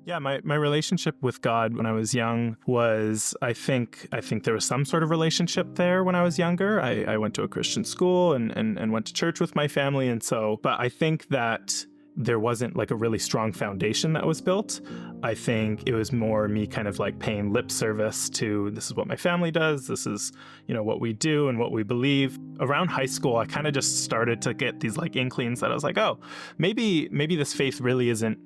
Yeah, my relationship with God when I was young was, I think there was some sort of relationship there when I was younger. I went to a Christian school and went to church with my family. And so, but I think that there wasn't like a really strong foundation that was built. I think it was more me kind of like paying lip service to, this is what my family does. This is, what we do and what we believe. Around high school, I kind of just started to get these like inklings that I was like, oh, maybe this faith really isn't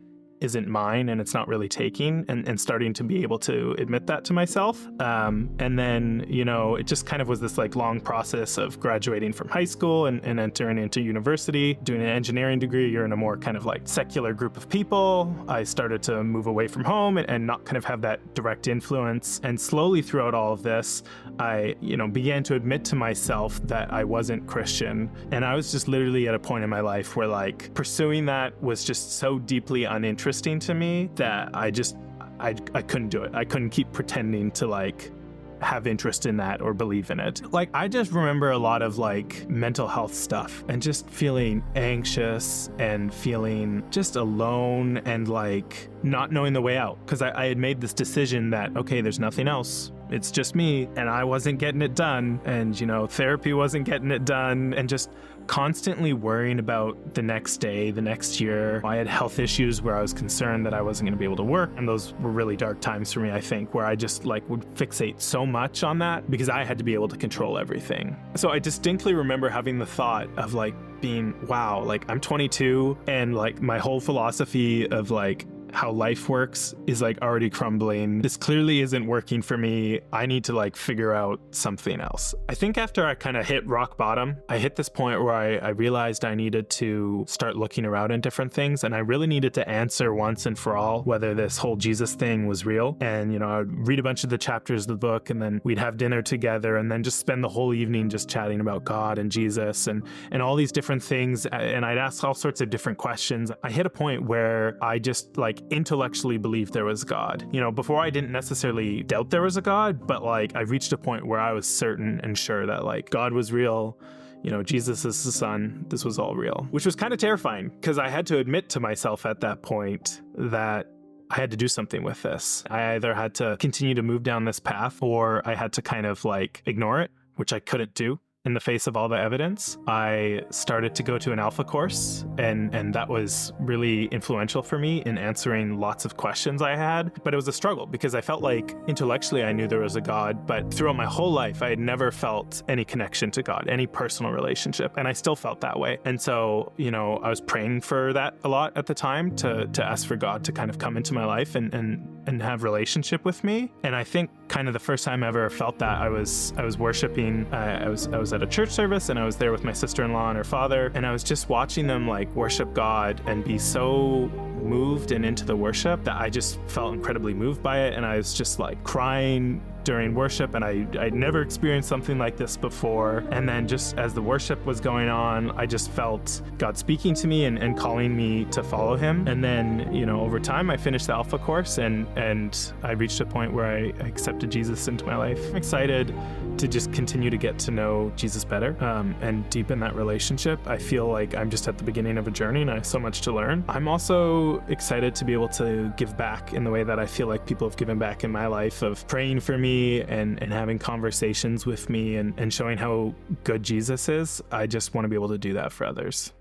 mine and it's not really taking, and starting to be able to admit that to myself. And then, it just kind of was this like long process of graduating from high school and entering into university, doing an engineering degree. You're in a more kind of like secular group of people. I started to move away from home and not kind of have that direct influence. And slowly throughout all of this, I, began to admit to myself that I wasn't Christian. And I was just literally at a point in my life where like pursuing that was just so deeply uninteresting to me that I couldn't do it. I couldn't keep pretending to like have interest in that or believe in it. Like, I just remember a lot of like mental health stuff and just feeling anxious and feeling just alone and like not knowing the way out, because I had made this decision that, okay, there's nothing else. It's just me, and I wasn't getting it done, and therapy wasn't getting it done, and just constantly worrying about the next day, the next year. I had health issues where I was concerned that I wasn't going to be able to work, and those were really dark times for me, I think, where I just like would fixate so much on that because I had to be able to control everything. So I distinctly remember having the thought of like being, wow, like I'm 22 and like my whole philosophy of like how life works is like already crumbling. This clearly isn't working for me. I need to like figure out something else. I think after I kind of hit rock bottom, I hit this point where I realized I needed to start looking around in different things, and I really needed to answer once and for all whether this whole Jesus thing was real. And I'd read a bunch of the chapters of the book, and then we'd have dinner together, and then just spend the whole evening just chatting about God and Jesus and all these different things. And I'd ask all sorts of different questions. I hit a point where I just like intellectually believed there was God. Before I didn't necessarily doubt there was a God, but like I reached a point where I was certain and sure that like God was real. Jesus is the Son. This was all real, which was kind of terrifying because I had to admit to myself at that point that I had to do something with this. I either had to continue to move down this path or I had to kind of like ignore it, which I couldn't do. In the face of all the evidence, I started to go to an Alpha course, and that was really influential for me in answering lots of questions I had. But it was a struggle because I felt like intellectually I knew there was a God, but throughout my whole life I had never felt any connection to God, any personal relationship, and I still felt that way. And so, I was praying for that a lot at the time to ask for God to kind of come into my life and have relationship with me. And I think kind of the first time I ever felt that, I was worshiping. I was at a church service, and I was there with my sister-in-law and her father, and I was just watching them like worship God and be so moved and into the worship that I just felt incredibly moved by it. And I was just like crying during worship, and I'd never experienced something like this before. And then just as the worship was going on, I just felt God speaking to me and calling me to follow him. And then, over time I finished the Alpha course and I reached a point where I accepted Jesus into my life. I'm excited to just continue to get to know Jesus better and deepen that relationship. I feel like I'm just at the beginning of a journey and I have so much to learn. I'm also excited to be able to give back in the way that I feel like people have given back in my life, of praying for me and having conversations with me and showing how good Jesus is. I just want to be able to do that for others.